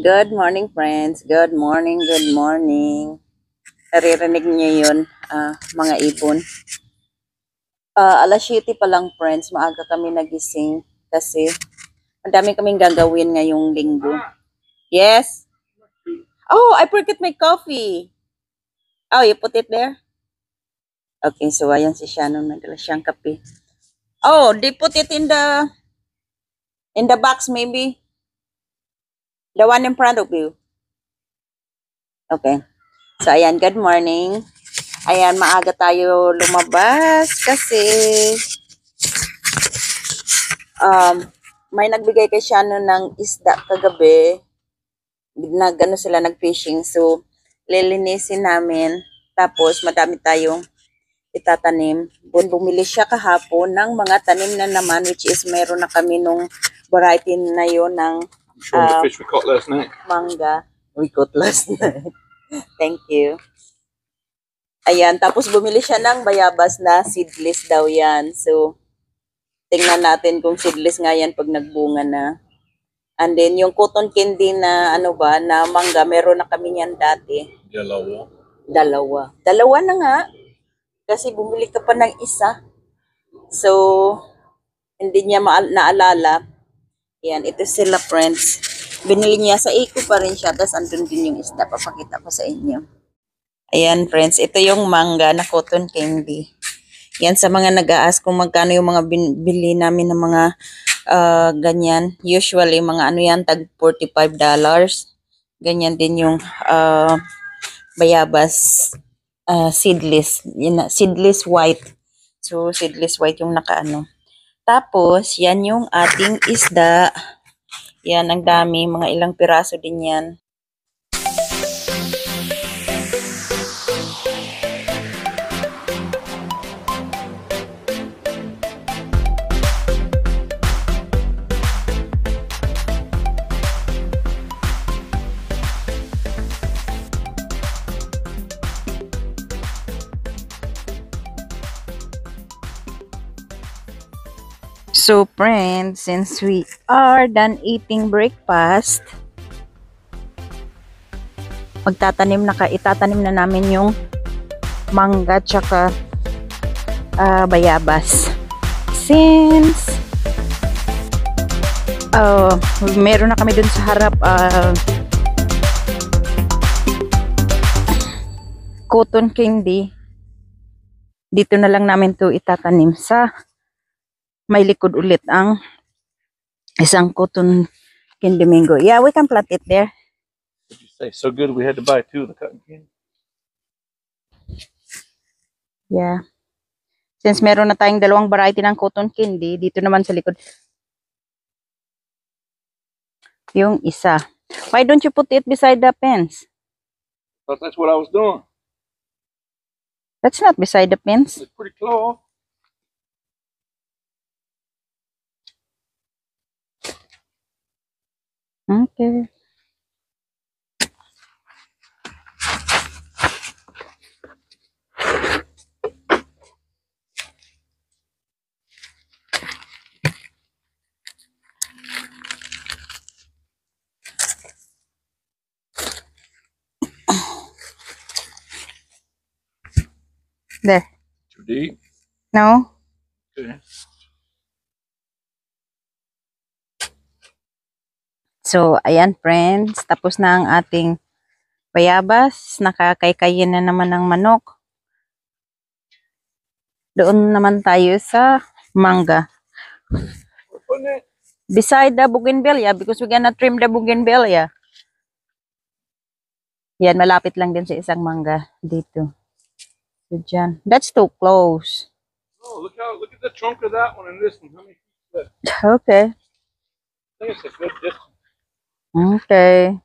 Good morning, friends. Good morning, good morning. Naririnig niyo yun, mga ibon. Alas 7 pa lang, friends. Maaga kami nagising kasi ang dami kaming gagawin ngayong linggo. Yes? Oh, I forgot my coffee. Oh, you put it there? Okay, so ayan si Shannon. May dala siyang kape. Oh, they put it in the box maybe. The one in front of you. Okay. So, ayan, good morning. Ayan, maaga tayo lumabas kasi may nagbigay kay Shannon ng isda kagabi. Sila nag-fishing. So, lilinisin namin. Tapos, madami tayong itatanim. Bumili siya kahapon ng mga tanim na naman, which is meron na kami nung variety na yun ng the fish we caught last night. Manga. We caught last night. Thank you. Ayan, tapos bumili siya ng bayabas na seedless daw yan. So, tingnan natin kung seedless nga yan pag nagbunga na. And then, yung cotton candy na na mangga, meron na kami yan dati. Dalawa na nga. Kasi bumili ka pa ng isa. So, hindi niya naalala. Yan, ito sila, friends. Binili niya sa Eco pa rin siya. Tapos, andun din yung isda. Papakita ko sa inyo. Ayan, friends. Ito yung mangga na cotton candy. Yan, sa mga nag-aas kung magkano yung mga bili namin ng mga ganyan. Usually, mga yan, tag $45. Ganyan din yung bayabas seedless. Yun, seedless white. So, seedless white yung nakaano. Tapos, yan yung ating isda. Yan, ang dami. Mga ilang piraso din yan. So, friends, since we are done eating breakfast, itatanim na namin yung mangga tsaka bayabas. Since meron na kami dun sa harap cotton candy, dito na lang namin to itatanim sa may likod ulit ang isang cotton candy mango. Yeah, we can plant it there. What did you say? So good we had to buy 2 of the cotton candy. Yeah. Since meron na tayong dalawang variety ng cotton candy, dito naman sa likod yung isa. Why don't you put it beside the fence? But that's what I was doing. That's not beside the fence. It's pretty close. Okay. There. Too deep? No? Okay. So, ayan, friends. Tapos na ang ating bayabas. Nakakaykayin na naman ng manok. Doon naman tayo sa mangga. Beside the bougainvillea, because we're gonna trim the bougainvillea. Yan, malapit lang din sa isang mangga dito. So, dyan. That's too close. Oh, look at the trunk of that one and this one. How many feet is that? Okay. I think it's a good distance. Okay.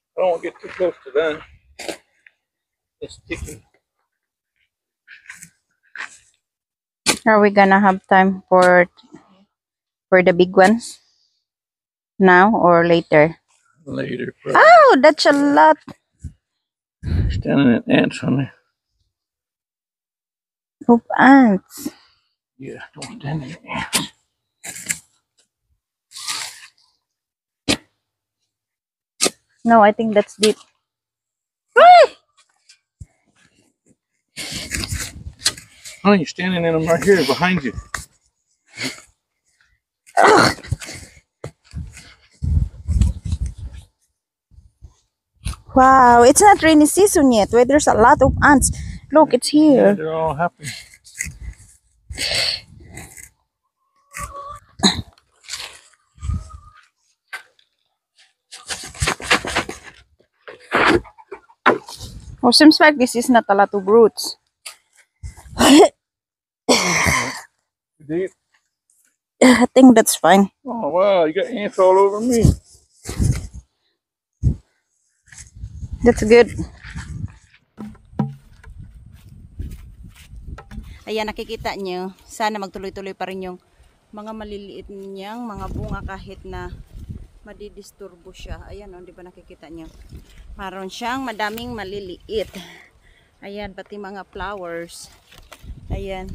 I don't want to get too close to them. It's sticky. Are we gonna have time for the big ones? Now or later? Later, probably. Oh, that's a lot. Standing in ants on there. Of ants. Yeah, don't stand in ants. No, I think that's deep. Oh, you're standing in them right here behind you. Wow, it's not rainy season yet. Where there's a lot of ants. Look, it's Yeah, here. they're all happy. Oh, seems like this is not a lot of roots. Deep. I think that's fine. Oh wow, you got ants all over me. That's good. Ayan, nakikita nyo. Sana magtuloy-tuloy pa rin yung mga maliliit niyang mga bunga kahit na madidisturbo siya. Ayan, oh, di ba nakikita nyo? Maroon siyang madaming maliliit. Ayan, pati mga flowers. Ayan.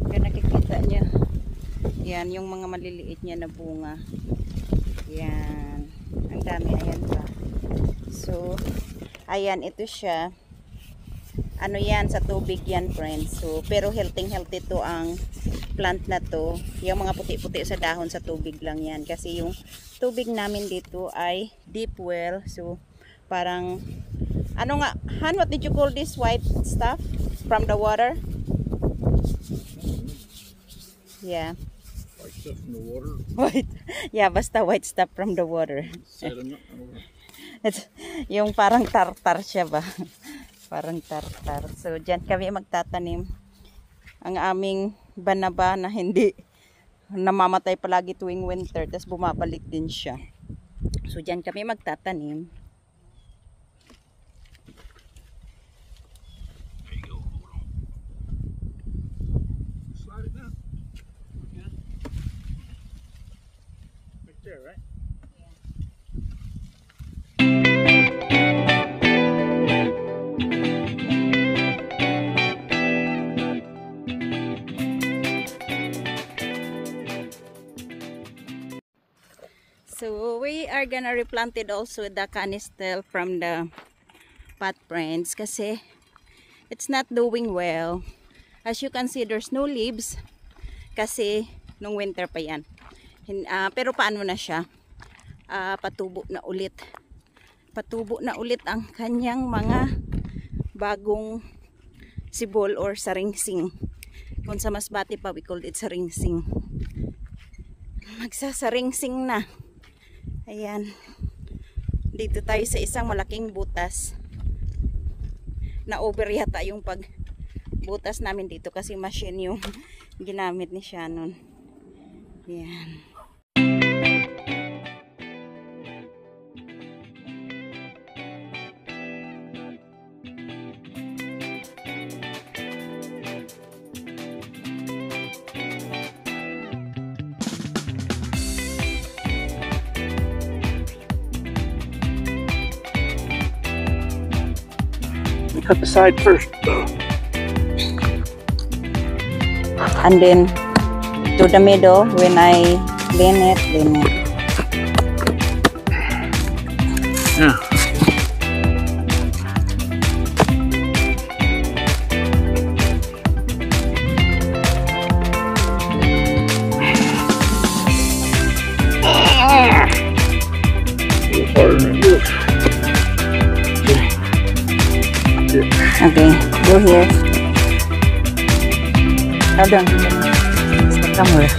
Kaya nakikita nyo. Ayan, yung mga maliliit niya na bunga. Ayan. Ang dami. Ayan pa. So, ayan, ito siya. Ano yan, sa tubig yan, friends. So, pero healthy to ang plant na to. Yung mga puti-puti sa dahon sa tubig lang yan. Kasi yung tubig namin dito ay deep well. So, parang, ano nga, Han, what did you call this white stuff from the water? Yeah. White stuff in the water. White. Yeah, basta white stuff from the water. Sediment. It's, yung parang tartar siya ba? Parang tartar. So, dyan kami magtatanim. Ang aming banaba na hindi namamatay palagi tuwing winter. Tapos bumabalik din siya. So, dyan kami magtatanim. There you go. Hold on. Slide it down. Yeah. Right there, right? So we are gonna replant it also the canistel from the pot, friends, kasi it's not doing well. As you can see, there's no leaves kasi nung winter pa yan. Pero paano na siya? Patubo na ulit. Patubo na ulit ang kanyang mga bagong sibol or saringsing. Kung sa Masbate pa, we called it saringsing. Magsasaringsing na. Ayan. Dito tayo sa isang malaking butas. Na-over yata yung pagbutas namin dito kasi machine yung ginamit ni Shannon. Ayan. Cut the side first. And then to the middle when I blend it. Yeah. Okay, go here. Hold on. It's the camera.